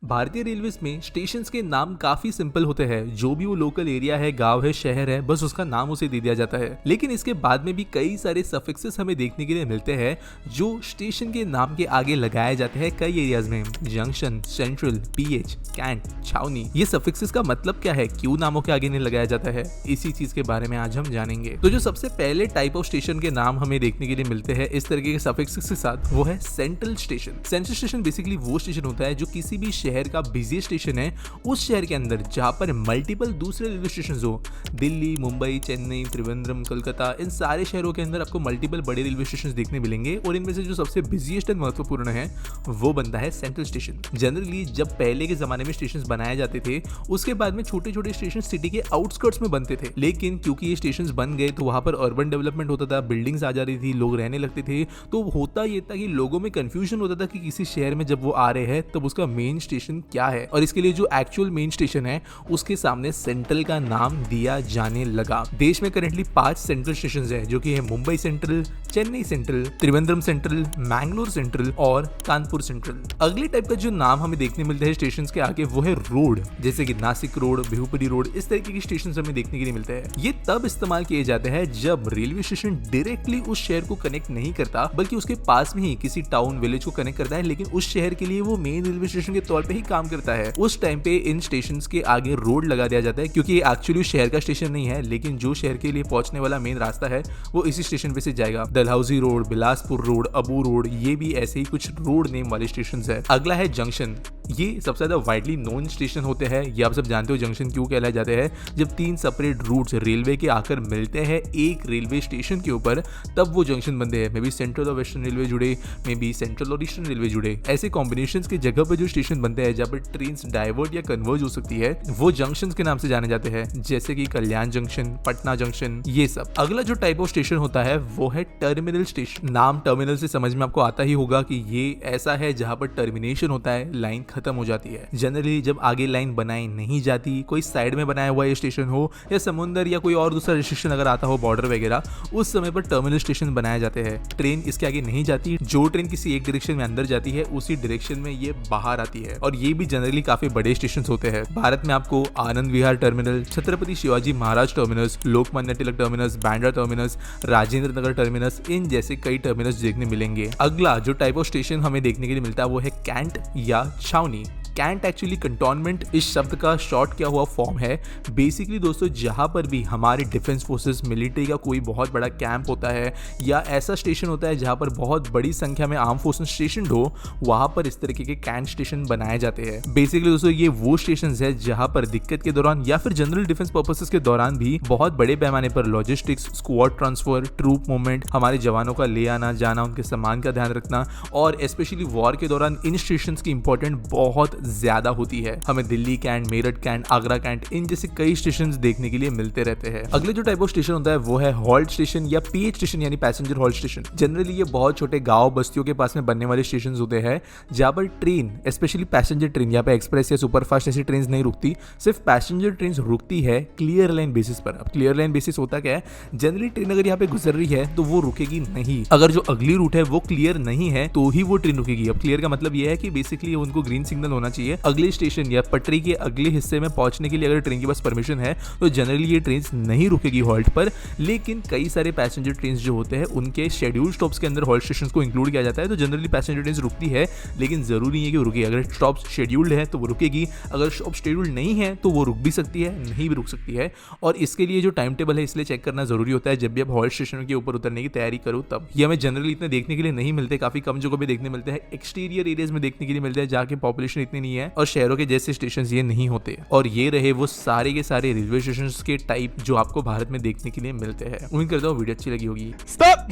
भारतीय रेलवेज में स्टेशन के नाम काफी सिंपल होते हैं। जो भी वो लोकल एरिया है, गांव है, शहर है, बस उसका नाम उसे दे दिया जाता है। लेकिन इसके बाद में भी कई सारे सफिक्सेस हमें देखने के लिए मिलते हैं जो स्टेशन के नाम के आगे लगाए जाते हैं कई एरियाज में। जंक्शन, सेंट्रल, पीएच, कैंट, छावनी, ये सफिक्सेस का मतलब क्या है, क्यों नामों के आगे नहीं लगाया जाता है, इसी चीज के बारे में आज हम जानेंगे। तो जो सबसे पहले टाइप ऑफ स्टेशन के नाम हमें देखने के लिए मिलते हैं इस तरीके के सफिक्सेस के साथ, वो है central station. Central station basically वो स्टेशन होता है जो किसी भी शहर का बिजी स्टेशन है उस शहर के अंदर जहां पर मल्टीपल दूसरे रेलवे स्टेशन हो। दिल्ली, मुंबई, चेन्नई, त्रिवेंद्रम, कोलकाता, इन सारे शहरों के अंदर आपको मल्टीपल बड़े रेलवे स्टेशन देखने मिलेंगे और इनमें से जो सबसे बिजीएस्ट एंड महत्वपूर्ण है वो बनता है सेंट्रल स्टेशन। जनरली जब पहले के जमाने में स्टेशन बनाए जाते थे उसके बाद में छोटे छोटे स्टेशन सिटी के आउटस्कर्ट्स में बनते थे, लेकिन क्योंकि ये स्टेशन बन गए तो वहां पर अर्बन डेवलपमेंट होता था, बिल्डिंग्स आ जा रही थी, लोग रहने लगते थे, तो होता ये था कि लोगों में कंफ्यूजन होता था कि किसी शहर में जब वो आ रहे हैं तब उसका मेन स्टेशन क्या है, और इसके लिए जो एक्चुअल मेन स्टेशन है उसके सामने सेंट्रल का नाम दिया जाने लगा। देश में करेंटली 5 सेंट्रल स्टेशन है जो कि है Mumbai central, Chennai central, Trivandrum central, Mangalore central और कानपुर सेंट्रल। अगले टाइप का जो नाम हमें देखने मिलता है स्टेशन के आगे वो है रोड, जैसे कि नासिक रोड, बिहुपुरी रोड, इस तरीके के स्टेशन हमें देखने के लिए मिलते हैं। ये तब इस्तेमाल किए जाते हैं जब रेलवे स्टेशन डायरेक्टली उस शहर को कनेक्ट नहीं करता बल्कि उसके पास में ही किसी टाउन, विलेज को कनेक्ट करता है, लेकिन उस शहर के लिए वो मेन रेलवे स्टेशन के तौर पे ही काम करता है। उस टाइम पे इन स्टेशन के आगे रोड लगा दिया जाता है क्योंकि ये एक्चुअली शहर का स्टेशन नहीं है, लेकिन जो शहर के लिए पहुंचने वाला मेन रास्ता है वो इसी स्टेशन पे से जाएगा। Dalhousie road, Bilaspur road, Abu road, ये भी ऐसे ही कुछ रोड नेम वाले स्टेशन है। अगला है जंक्शन। ये सबसे ज्यादा वाइडली नोन स्टेशन होते हैं। ये आप सब जानते हो जंक्शन क्यों कहलाए जाते हैं। जब 3 सेपरेट रूट्स रेलवे के आकर मिलते हैं एक रेलवे स्टेशन के ऊपर तब वो जंक्शन बनते हैं। मे बी सेंट्रल और वेस्टर्न रेलवे जुड़े, मे बी सेंट्रल और ईस्टर्न रेलवे जुड़े, ऐसे कॉम्बिनेशन की जगह पर जो स्टेशन बनते हैं जहाँ पर ट्रेन डाइवर्ट या कन्वर्ज हो सकती है वो जंक्शन के नाम से जाने जाते हैं, जैसे कि कल्याण जंक्शन, पटना जंक्शन, ये सब। अगला जो टाइप ऑफ स्टेशन होता है वो है टर्मिनल स्टेशन। नाम टर्मिनल से समझ में आपको आता ही होगा कि ये ऐसा है जहां पर टर्मिनेशन होता है, लाइन खत्म हो जाती है। जनरली जब आगे लाइन बनाई नहीं जाती, कोई साइड में बनाया हुआ ये स्टेशन हो या समुद्र या कोई और दूसरा स्टेशन अगर आता हो, बॉर्डर वगैरह, उस समय पर टर्मिनल स्टेशन बनाए जाते हैं। ट्रेन इसके आगे नहीं जाती, जो ट्रेन किसी एक डायरेक्शन में अंदर जाती है उसी डायरेक्शन में ये बाहर आती है, और ये भी जनरली काफी बड़े स्टेशन होते हैं। भारत में आपको Anand Vihar terminal, Chhatrapati Shivaji Maharaj terminus, Lokmanya Tilak terminus, Bandra terminus, Rajendra Nagar terminus, इन जैसे कई टर्मिनस देखने मिलेंगे। अगला जो टाइप ऑफ स्टेशन हमें देखने के लिए मिलता है वो है कैंट या छावनी। कैंट एक्चुअली कंटोनमेंट इस शब्द का शॉर्ट किया हुआ फॉर्म है। बेसिकली दोस्तों जहां पर भी हमारे डिफेंस फोर्सेस, मिलिट्री का कोई बहुत बड़ा कैंप होता है या ऐसा स्टेशन होता है जहां पर बहुत बड़ी संख्या में आर्म फोर्सेस स्टेशन हो, वहां पर इस तरीके के कैंट स्टेशन बनाए जाते हैं। बेसिकली दोस्तों ये वो स्टेशन है जहां पर दिक्कत के दौरान या फिर जनरल डिफेंस पर्पसेस के दौरान भी बहुत बड़े पैमाने पर logistics, squad transfer, troop movement, हमारे जवानों का ले आना जाना, उनके सामान का ध्यान रखना, और स्पेशली वॉर के दौरान इन स्टेशन की इंपॉर्टेंट बहुत ज्यादा होती है। हमें Delhi cantt, Meerut cantt, Agra cantt, इन जैसे कई स्टेशन देखने के लिए मिलते रहते हैं। अगले जो टाइप ऑफ स्टेशन होता है वो है हॉल्ट स्टेशन या पीएच स्टेशन यानी पैसेंजर हॉल्ट स्टेशन। जनरली ये बहुत छोटे गांव बस्तियों के पास में बनने वाले स्टेशन होते हैं जहां पर ट्रेन, स्पेशली पैसेंजर ट्रेन, यहाँ पे एक्सप्रेस या सुपरफास्ट ऐसी ट्रेन नहीं रुकती, सिर्फ पैसेंजर ट्रेन रुकती है क्लियर लाइन बेसिस पर। अब क्लियर लाइन बेसिस होता क्या है, जनरली ट्रेन अगर यहाँ पे गुजर रही है तो वो रुकेगी नहीं, अगर जो अगली रूट है वो क्लियर नहीं है तो ही वो ट्रेन रुकेगी। अब क्लियर का मतलब ये है कि बेसिकली उनको ग्रीन सिग्नल होना चाहिए अगले स्टेशन या पटरी के अगले हिस्से में पहुंचने के लिए। अगर ट्रेन के पास परमिशन है तो जनरली ये ट्रेन नहीं रुकेगी हॉल्ट पर, लेकिन कई सारे पैसेंजर ट्रेन जो होते हैं उनके शेड्यूल स्टॉप्स के अंदर हॉल्ट स्टेशन को इंक्लूड किया जाता है। तो जनरली पैसेंजर ट्रेन रुकती है, लेकिन जरूरी है कि वो रुके। अगर स्टॉप शेड्यूल्ड है तो वो रुकेगी, अगर स्टॉप शेड्यूल्ड नहीं है तो वो रुक भी सकती है, नहीं भी रुक सकती है। और इसके लिए जो टाइम टेबल है इसलिए चेक करना जरूरी होता है जब भी आप हॉल्ट स्टेशन के ऊपर उतरने की तैयारी करो तब। ये हमें जनरली इतने देखने के लिए नहीं मिलते, काफी कम जगहों पे देखने मिलते हैं, एक्सटीरियर एरियाज में देखने के लिए मिलते हैं जहाँ की पॉपुलेशन इतनी नहीं है और शहरों के जैसे स्टेशन ये नहीं होते। और ये रहे वो सारे के सारे रेलवे स्टेशन के टाइप जो आपको भारत में देखने के लिए मिलते हैं। उम्मीद करता हूँ वीडियो अच्छी लगी होगी।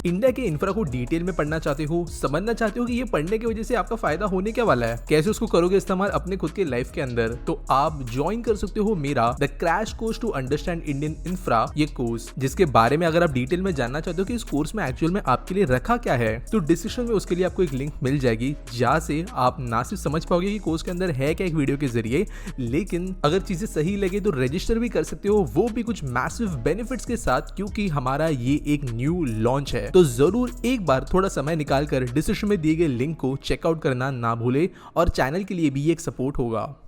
इंडिया के इंफ्रा को डिटेल में पढ़ना चाहते हो, समझना चाहते हो कि ये पढ़ने की वजह से आपका फायदा होने क्या वाला है, कैसे उसको करोगे इस्तेमाल अपने खुद के लाइफ के अंदर, तो आप ज्वाइन कर सकते हो मेरा the crash course to understand Indian infra, ये कोर्स, जिसके बारे में अगर आप डिटेल में जानना चाहते हो कि इस कोर्स में एक्चुअल में आपके लिए रखा क्या है, तो डिस्क्रिप्शन में उसके लिए आपको एक लिंक मिल जाएगी जहां से आप ना सिर्फ समझ पाओगे कि कोर्स के अंदर है क्या एक वीडियो के जरिए, लेकिन अगर चीजें सही लगे तो रजिस्टर भी कर सकते हो, वो भी कुछ मैसिव बेनिफिट्स के साथ, क्योंकि हमारा ये एक न्यू लॉन्च है। तो जरूर एक बार थोड़ा समय निकालकर डिस्क्रिप्शन में दिए गए लिंक को चेकआउट करना ना भूले और चैनल के के लिए भी एक सपोर्ट होगा।